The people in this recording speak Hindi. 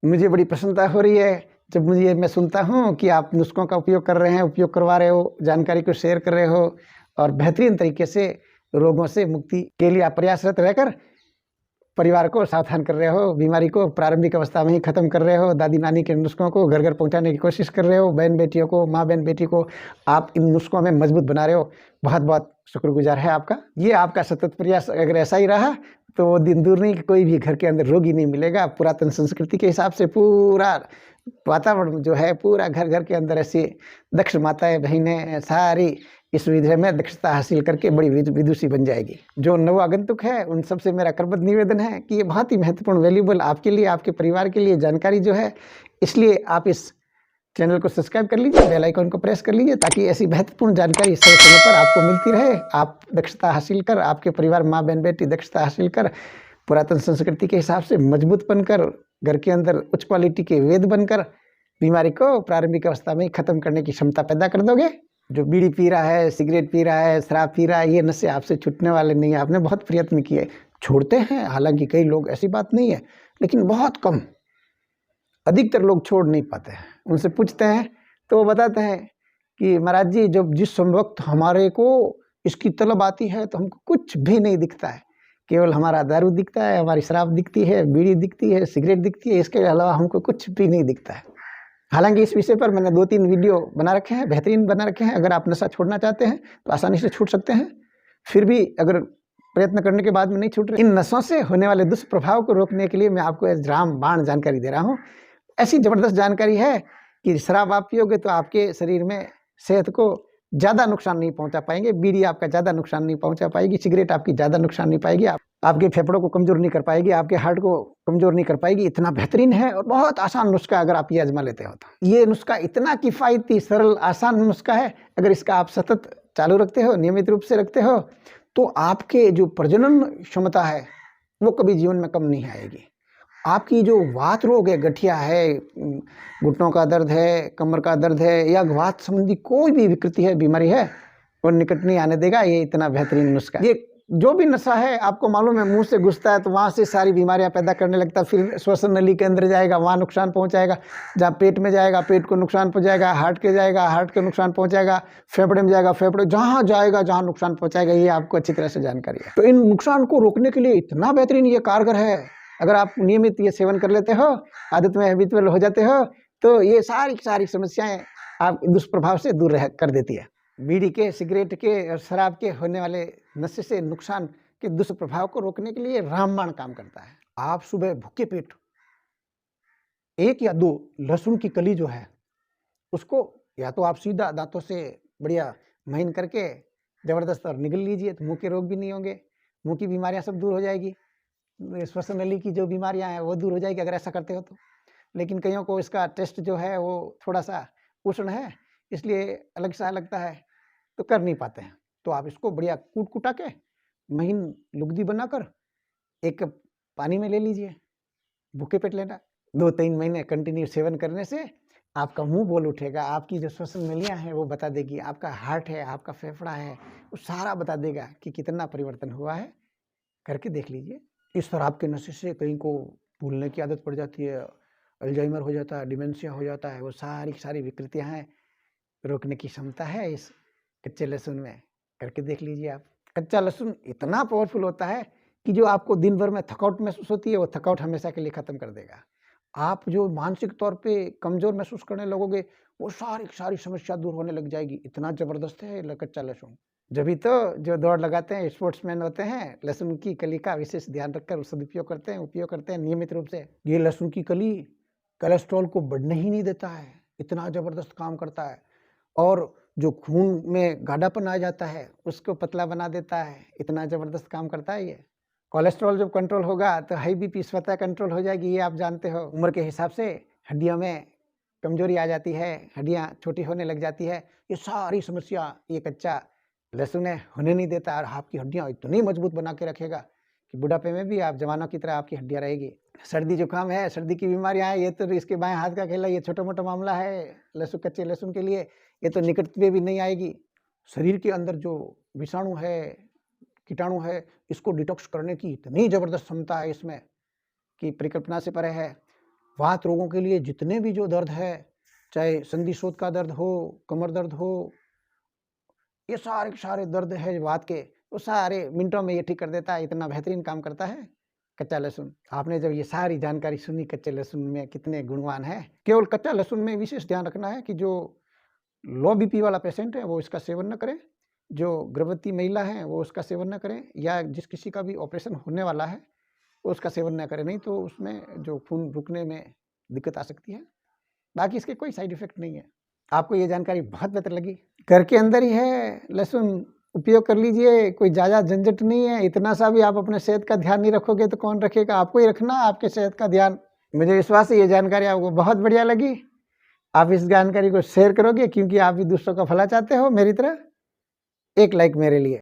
मुझे बड़ी प्रसन्नता हो रही है जब मुझे मैं सुनता हूँ कि आप नुस्ख़ों का उपयोग कर रहे हैं, उपयोग करवा रहे हो, जानकारी को शेयर कर रहे हो और बेहतरीन तरीके से रोगों से मुक्ति के लिए आप प्रयासरत रहकर परिवार को सावधान कर रहे हो, बीमारी को प्रारंभिक अवस्था में ही ख़त्म कर रहे हो, दादी-नानी के नुस्ख़ों को घर-घर पहुँचाने की कोशिश कर रहे हो, बहन-बेटियों को, माँ-बहन-बेटी को आप इन नुस्ख़ों में मजबूत बना रहे हो। बहुत-बहुत शुक्रगुज़ार है आपका। ये आपका सतत प्रयास अगर ऐसा ही रहा तो वो दिन दूर नहीं कि कोई भी घर के अंदर रोगी नहीं मिलेगा। पुरातन संस्कृति के हिसाब से पूरा वातावरण जो है पूरा घर-घर के अंदर ऐसी दक्ष माताएँ, बहनें सारी इस विषय में दक्षता हासिल करके बड़ी विदुषी बन जाएगी। जो नवागंतुक है उन सबसे मेरा करबद्ध निवेदन है कि ये बहुत ही महत्वपूर्ण वैल्यूएबल आपके लिए, आपके परिवार के लिए जानकारी जो है, इसलिए आप इस चैनल को सब्सक्राइब कर लीजिए, बेल आइकन को प्रेस कर लीजिए ताकि ऐसी महत्वपूर्ण जानकारी समय-समय पर आपको मिलती रहे। आप दक्षता हासिल कर, आपके परिवार माँ, बहन, बेटी दक्षता हासिल कर, पुरातन संस्कृति के हिसाब से मजबूत बनकर, घर के अंदर उच्च क्वालिटी के वेद बनकर, बीमारी को प्रारंभिक अवस्था में ही ख़त्म करने की क्षमता पैदा कर दोगे। जो बीड़ी पी रहा है, सिगरेट पी रहा है, शराब पी रहा है, ये नशे आपसे छूटने वाले नहीं हैं। आपने बहुत प्रयत्न किए, छोड़ते हैं, हालाँकि कई लोग, ऐसी बात नहीं है, लेकिन बहुत कम। अधिकतर लोग छोड़ नहीं पाते हैं। उनसे पूछते हैं तो वो बताते हैं कि महाराज जी जब जिस वक़्त हमारे को इसकी तलब आती है तो हमको कुछ भी नहीं दिखता है। केवल हमारा दारू दिखता है, हमारी शराब दिखती है, बीड़ी दिखती है, सिगरेट दिखती है, इसके अलावा हमको कुछ भी नहीं दिखता है। हालाँकि इस विषय पर मैंने 2-3 वीडियो बना रखे हैं, बेहतरीन बना रखे हैं। अगर आप नशा छोड़ना चाहते हैं तो आसानी से छूट सकते हैं। फिर भी अगर प्रयत्न करने के बाद में नहीं छूट रहे, इन नशों से होने वाले दुष्प्रभाव को रोकने के लिए मैं आपको रामबाण जानकारी दे रहा हूँ। ऐसी ज़बरदस्त जानकारी है कि शराब आप पियोगे तो आपके शरीर में सेहत को ज़्यादा नुकसान नहीं पहुंचा पाएंगे, बीड़ी आपका ज़्यादा नुकसान नहीं पहुंचा पाएगी, सिगरेट आपकी ज़्यादा नुकसान नहीं पाएगी, आपके फेफड़ों को कमज़ोर नहीं कर पाएगी, आपके हार्ट को कमज़ोर नहीं कर पाएगी। इतना बेहतरीन है और बहुत आसान नुस्खा अगर आप ये आजमा लेते हो तो। ये नुस्खा इतना किफ़ायती, सरल, आसान नुस्खा है। अगर इसका आप सतत चालू रखते हो, नियमित रूप से रखते हो, तो आपके जो प्रजनन क्षमता है वो कभी जीवन में कम नहीं आएगी। आपकी जो वात रोग है, गठिया है, घुटनों का दर्द है, कमर का दर्द है या वात संबंधी कोई भी विकृति है, बीमारी है, वो निकट नहीं आने देगा। ये इतना बेहतरीन नुस्खा है। ये जो भी नशा है आपको मालूम है, मुंह से घुसता है तो वहाँ से सारी बीमारियां पैदा करने लगता है, फिर श्वसन नली के अंदर जाएगा, वहाँ नुकसान पहुँचाएगा। जहाँ पेट में जाएगा, पेट को नुकसान पहुँचाएगा, हार्ट के जाएगा, हार्ट को नुकसान पहुँचाएगा, फेफड़े में जाएगा, फेफड़े जहाँ जाएगा, जहाँ नुकसान पहुँचाएगा। ये आपको अच्छी तरह से जानकारी है। तो इन नुकसान को रोकने के लिए इतना बेहतरीन ये कारगर है। अगर आप नियमित ये सेवन कर लेते हो, आदत में हैबिचुअल हो जाते हो, तो ये सारी समस्याएं आप दुष्प्रभाव से दूर कर देती है। बीड़ी के, सिगरेट के और शराब के होने वाले नशे से नुकसान के दुष्प्रभाव को रोकने के लिए रामबाण काम करता है। आप सुबह भूखे पेट 1 या 2 लहसुन की कली जो है उसको या तो आप सीधा दांतों से बढ़िया महीन करके जबरदस्त और निगल लीजिए, तो मुंह के रोग भी नहीं होंगे, मुंह की बीमारियां सब दूर हो जाएगी, श्वसन नली की जो बीमारियां हैं वो दूर हो जाएगी अगर ऐसा करते हो तो। लेकिन कईयों को इसका टेस्ट जो है वो थोड़ा सा उष्ण है, इसलिए अलग सा लगता है, तो कर नहीं पाते हैं। तो आप इसको बढ़िया कूट-कुटा के महीन लुगदी बनाकर 1 कप पानी में ले लीजिए, भूखे पेट लेना। 2-3 महीने कंटिन्यू सेवन करने से आपका मुंह बोल उठेगा, आपकी जो श्वसन नलियां हैं वो बता देगी, आपका हार्ट है, आपका फेफड़ा है, वो सारा बता देगा कि कितना परिवर्तन हुआ है। करके देख लीजिए। इस शराब के नशे से कहीं को भूलने की आदत पड़ जाती है, अल्जाइमर हो जाता है, डिमेंशिया हो जाता है, वो सारी विकृतियां हैं, रोकने की क्षमता है इस कच्चे लहसुन में। करके देख लीजिए आप। कच्चा लहसुन इतना पावरफुल होता है कि जो आपको दिन भर में थकावट महसूस होती है, वो थकावट हमेशा के लिए ख़त्म कर देगा। आप जो मानसिक तौर पे कमज़ोर महसूस करने लगोगे, वो सारी समस्या दूर होने लग जाएगी। इतना ज़बरदस्त है कच्चा लहसुन। जभी तो जो दौड़ लगाते हैं, स्पोर्ट्समैन होते हैं, लहसुन की कली का विशेष ध्यान रखकर सदुपयोग करते हैं, उपयोग करते हैं नियमित रूप से। ये लहसुन की कली कोलेस्ट्रॉल को बढ़ने ही नहीं देता है, इतना ज़बरदस्त काम करता है। और जो खून में गाढ़ापन आ जाता है उसको पतला बना देता है, इतना ज़बरदस्त काम करता है ये। कोलेस्ट्रॉल जब कंट्रोल होगा तो हाई बीपी स्वतः कंट्रोल हो जाएगी, ये आप जानते हो। उम्र के हिसाब से हड्डियों में कमजोरी आ जाती है, हड्डियाँ छोटी होने लग जाती है, ये सारी समस्या ये कच्चा लहसुन है होने नहीं देता। और आपकी हड्डियाँ इतनी मजबूत बना के रखेगा कि बुढ़ापे में भी आप जवानों की तरह आपकी हड्डियाँ रहेगी। सर्दी जुकाम है, सर्दी की बीमारियाँ हैं, ये तो इसके बाएं हाथ का खेला, ये छोटा मोटा मामला है लहसुन, कच्चे लहसुन के लिए ये तो निकट में भी नहीं आएगी। शरीर के अंदर जो विषाणु है, कीटाणु है, इसको डिटॉक्स करने की इतनी ज़बरदस्त क्षमता है इसमें कि परिकल्पना से परे है। वात रोगों के लिए जितने भी जो दर्द है, चाहे संधि शोथ का दर्द हो, कमर दर्द हो, ये सारे के सारे दर्द है वात के, वो सारे मिनटों में ये ठीक कर देता है। इतना बेहतरीन काम करता है कच्चा लहसुन। आपने जब ये सारी जानकारी सुनी कच्चे लहसुन में कितने गुणवान है, केवल कच्चा लहसुन में विशेष ध्यान रखना है कि जो लो बीपी वाला पेशेंट है वो इसका सेवन न करे, जो गर्भवती महिला है वो उसका सेवन न करें, या जिस किसी का भी ऑपरेशन होने वाला है वो उसका सेवन न करें, नहीं तो उसमें जो खून रुकने में दिक्कत आ सकती है। बाकी इसके कोई साइड इफेक्ट नहीं है। आपको ये जानकारी बहुत बेहतर लगी, घर के अंदर ही है लहसुन, उपयोग कर लीजिए, कोई ज़्यादा झंझट नहीं है। इतना सा भी आप अपने सेहत का ध्यान नहीं रखोगे तो कौन रखेगा, आपको ही रखना है आपके सेहत का ध्यान। मुझे विश्वास है ये जानकारी आपको बहुत बढ़िया लगी। आप इस जानकारी को शेयर करोगे क्योंकि आप भी दूसरों का भला चाहते हो मेरी तरह। एक लाइक मेरे लिए।